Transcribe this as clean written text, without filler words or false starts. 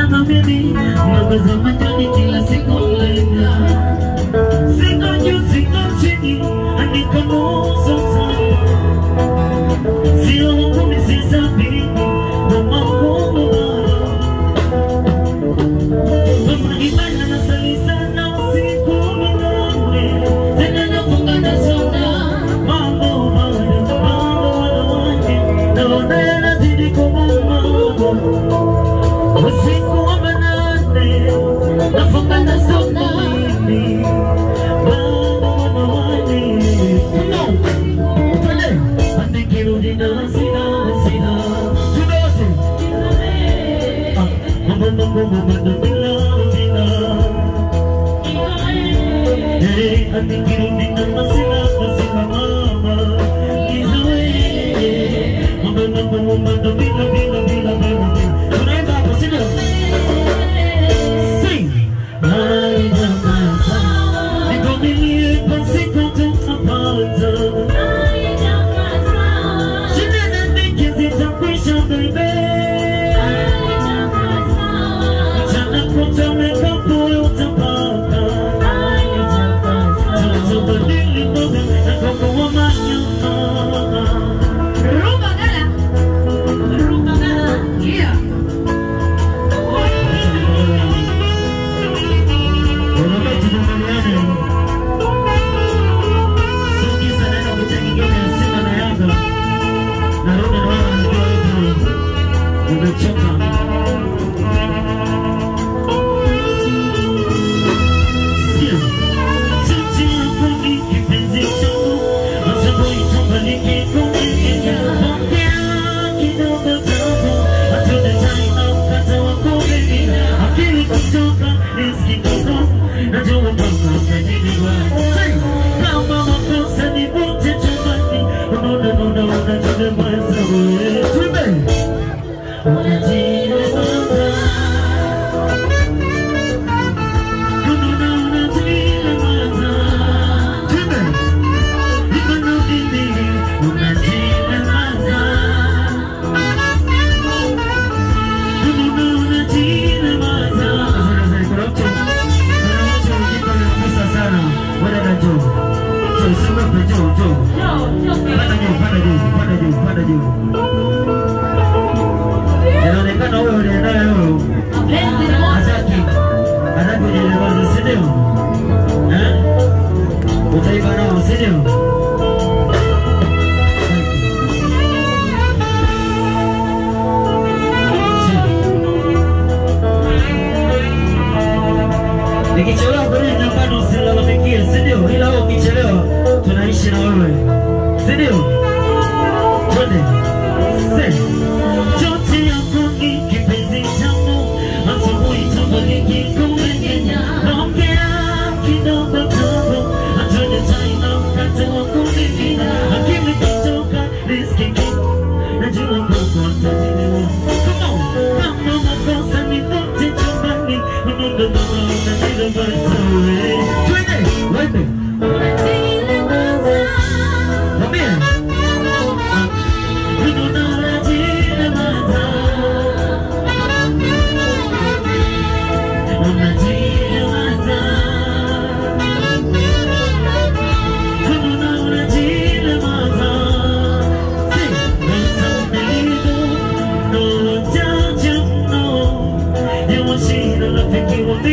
na mimi mwangaza majani kila siku lenda siko juu siko chini andika muso sana sio kumi sisa bini mama mungu mama ibana na salisa na usiku minone tena nafunga na sonda mambo wanawake naona yanazidi kumama usiku wa manane nafunga na sonda mimi mambo wanawake no tole andikirudi na sina tudote mambo bila andikirudi na sina mama izoe mambo bila tunaenda hapo sio sing haijakaza nikomilie kwa siku tutapata haijakaza shida na dhiki zitakwisha baby haijakaza mchana kutwa mekapo utapata haijakaza tutubadili mboga na koko wa manyama rumba gala yeah nikichelewa kwenye nyambani usilalamikie, sindio? Ila wewe ukichelewa tunaishi na wewe, sindio? Twende chote yako ni kipenzi changu, asubuhi tubaliki kumengenya naongea kidogo dogo, atone chai na mkate wa kumimina, akili kutoka riski najua mboko atajiliwa. Come on, kama makosa ni zote chumbani, unondona unajile bazawe. Twende, wende unajile bazawe. Wambia unona unajile bazawe. Unajile bazawe. Unona unajile bazawe. Sing, no, don't you know you want to see the love you want me.